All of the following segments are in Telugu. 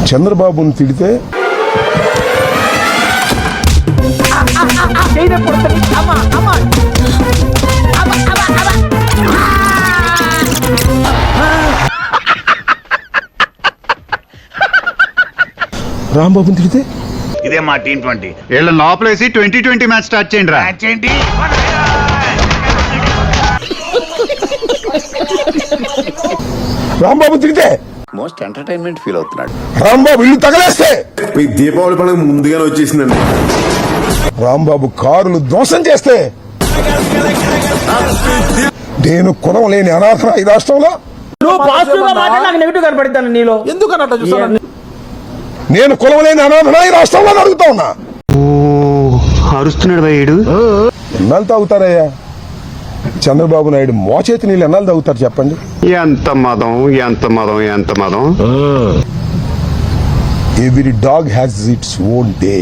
చంద్రబాబుని తిడితే రాంబాబుని తిడితే ఇదే మా T20 వీళ్ళ లోపలేసి 2020 మ్యాచ్ స్టార్ట్ చేయండి రా. మ్యాచ్ ఏంటి? రాంబాబుని తిడితే మోస్ట్ ఎంటర్టైన్మెంట్ ఫీల్ అవుతున్నాడు. రాంబాబు ఇల్లు తగలేస్తే ఈ దీపావళి పండుగ ముందుగానే వచ్చేసిందండి. రాంబాబు కారులు ధ్వంసం చేస్తే నేను కులం లేని అనాథన ఈ రాష్ట్రంలో నేను కులం లేని అనాథన ఈ రాష్ట్రంలో అడుగుతా ఉన్నా. అరుస్తున్నాడు భయ్యుడు. ఎన్నాళ్ళు తాగుతారయ్యా చంద్రబాబు నాయుడు మోచేతి నీళ్ళు ఎన్నాళ్ళు తాగుతారు చెప్పండి. ఎంత మదం ఎంత మదం ఎంత మదం. Every dog has its own day.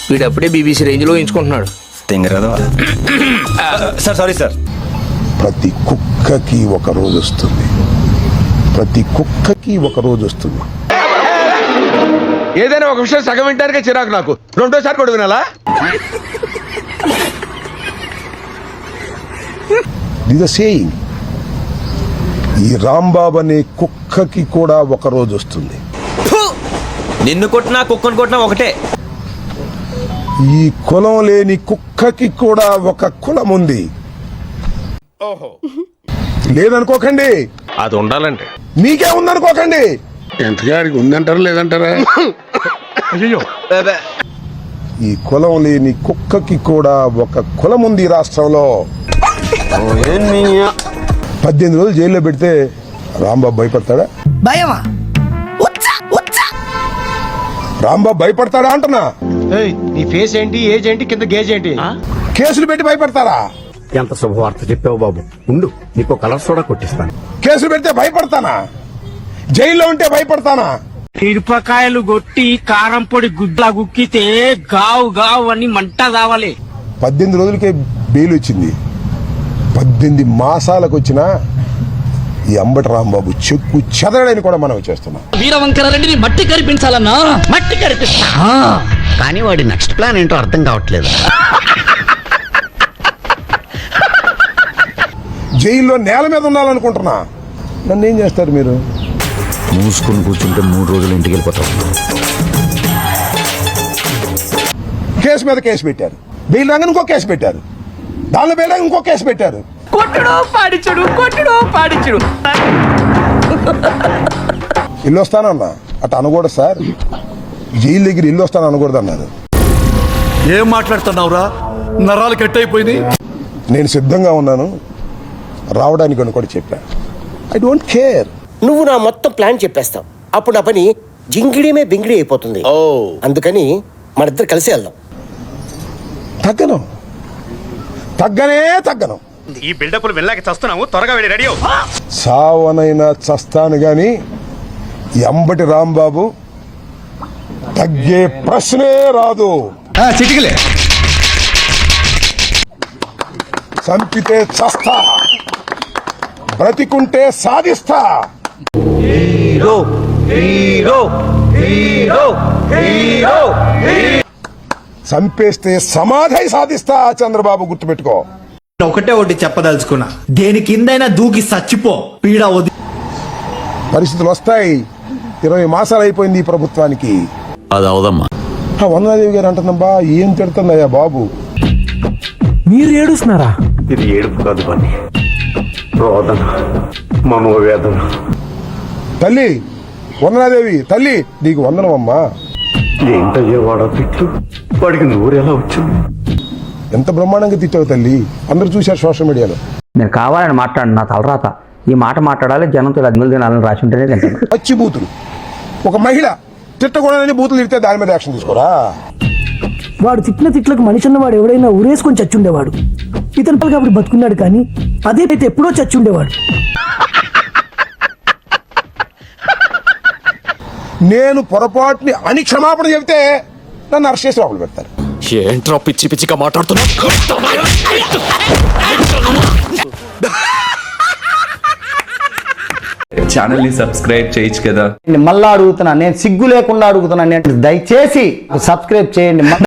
వీడప్పుడే బీబీసీ రేంజ్ లో ఎంచుకుంటున్నాడు. Sorry sir. ప్రతి కుక్కకి ఒక రోజు వస్తుంది. ప్రతి కుక్కకి ఒక రోజు వస్తుంది. ఏదైనా ఒక విషయం సగం వింటానికే చిరాకు నాకు. రెండోసారి కూడా వినాలా? ఇది సేయింగ్. ఈ రాంబాబు అనే కుక్కకి కూడా ఒక రోజు వస్తుంది. నిన్ను కొట్టినా కుక్కను కొట్టినా ఒకటే. ఈ కులం లేని కుక్కకి కూడా ఒక కులం ఉంది. ఓహో, లేదనుకోకండి. అది ఉండాలంటే మీకే ఉందనుకోకండి. ఎంతగాడికి ఉందంటారా లేదంటారా? ఈ కులం లేని కుక్కకి కూడా ఒక కులం ఉంది ఈ రాష్ట్రంలో. 18 రోజులు జైల్లో పెడితే రాంబాబు భయపడతాడా? భయమా? రాంబాబు భయపడతాడా అంటున్నా. నీ ఫేస్ ఏంటి, ఏజ్ ఏంటి, కింద గేజ్ ఏంటి? కేసులు పెట్టి భయపడతారా? ఎంత శుభవార్త చెప్పావు బాబు. ఉండు, నీకు కలర్ సోడా కొట్టిస్తాను. కేసులు పెడితే భయపడతానా? జైల్లో ఉంటే భయపడతానా? మిరపకాయలు కొట్టి కారం పొడి గుడ్లా గుక్కితే గావు గావు అని మంట కావాలి. 18 రోజులకే బెయిల్ వచ్చింది. 18 మాసాలకు వచ్చినా ఈ అంబటి రాంబాబు చెక్కు చెదరడని కూడా మనం చేస్తున్నాం. వీరవంకర రెడ్డిని మట్టి కరిపించాలన్నా మట్టి కరిపిస్తా. కానీ వాడి నెక్స్ట్ ప్లాన్ ఏంటో అర్థం కావట్లేదు. జైల్లో నేల మీద ఉండాలనుకుంటున్నా. నన్ను ఏం చేస్తారు మీరు? మూసుకుని కూర్చుంటే 3 రోజులు ఇంటికి వెళ్ళిపోతాం. కేసు మీద కేసు పెట్టారు. బెయిల్ రాగానే ఇంకో కేసు పెట్టారు. దానిలో బెయిల్ రాగా ఇంకో కేసు పెట్టారు. కొట్టుడు పాడిచుడు కొట్టుడు పాడిచుడు. ఇల్లు వస్తానన్నా అటు అనకూడదు సార్. జైలు దగ్గర ఇల్లు వస్తాను అనకూడదు అన్నారు. ఏం మాట్లాడుతున్నావురా? నరాలు కట్ అయిపోయింది. నేను సిద్ధంగా ఉన్నాను రావడానికి అని కూడా చెప్పాను. I don't care. నువ్వు నా మొత్తం ప్లాన్ చెప్పేస్తావు. అప్పుడు నా పని జింగిడిమే బింగిడి అయిపోతుంది. అందుకని మనిద్దరు కలిసి వెళ్దాం. తగ్గను, తగ్గను. ఈ బిల్డప్లు వెళ్ళాక చస్తున్నాము. త్వరగా వెళ్ళి రెడీ. సావనైనా చస్తాను గాని ఈ అంబటి రాంబాబు తగ్గే ప్రశ్నే రాదు. చిటికలే చంపితే చస్తా, బ్రతికుంటే సాధిస్తా. Hero hero hero hero. చంపేస్తే సమాధి సాధిస్తా. చంద్రబాబు గుర్తుపెట్టుకో. ఒకటే ఒకటి చెప్పదలుచుకున్నా, దేని కిందైనా దూకి చచ్చిపో. పీడ వది. పరిస్థితులు వస్తాయి. 20 మాసాలు అయిపోయింది ఈ ప్రభుత్వానికి. అది అవదమ్మా. వందనాదేవి గారు అంటున్నాబా, ఏం తిడుతుందయ్యా బాబు. మీరు ఏడుస్తున్నారా? ఇది ఏడుపు కాదు పని, రోదన, మనోవేదన. తల్లి వందనాదేవి, తల్లి నీకు వందనం అమ్మా. ఏంటయ్యే వాడ తిట్లు? వాడికి నూరు ఎలా వచ్చింది? ఎంత బ్రహ్మాండంగా తిట్టావు తల్లి. అందరూ చూశారు సోషల్ మీడియాలో. నేను కావాలని మాట్లాడు, నా తలరాత. ఈ మాట మాట్లాడాలి, జనంతో ఇలా దిగులు తినాలని రాసి ఉంటేనే తింటాను. పచ్చి బూతులు. ఒక మహిళ తిట్టకూడదని బూతులు తిడితే దాని మీద యాక్షన్ తీసుకోరా? వాడు తిట్టిన తిట్లకు మనిషి అన్నవాడు ఎవడైనా ఊరేసుకొని చచ్చుండేవాడు. ఇతను కాబట్టి బతుకున్నాడు, కానీ అదే అయితే ఎప్పుడో చచ్చుండేవాడు. నేను పొరపాటుని అని క్షమాపణ చెబితే నన్ను అరెస్ట్ చేసి లోపల పెడతారు. ఏంట్రా పిచ్చి పిచ్చిగా మాట్లాడుతున్నా? ఛానల్ ని సబ్స్క్రైబ్ చేయొచ్చు కదా. మళ్ళా అడుగుతున్నా, నేను సిగ్గు లేకుండా అడుగుతున్నా, నేను దయచేసి సబ్స్క్రైబ్ చేయండి.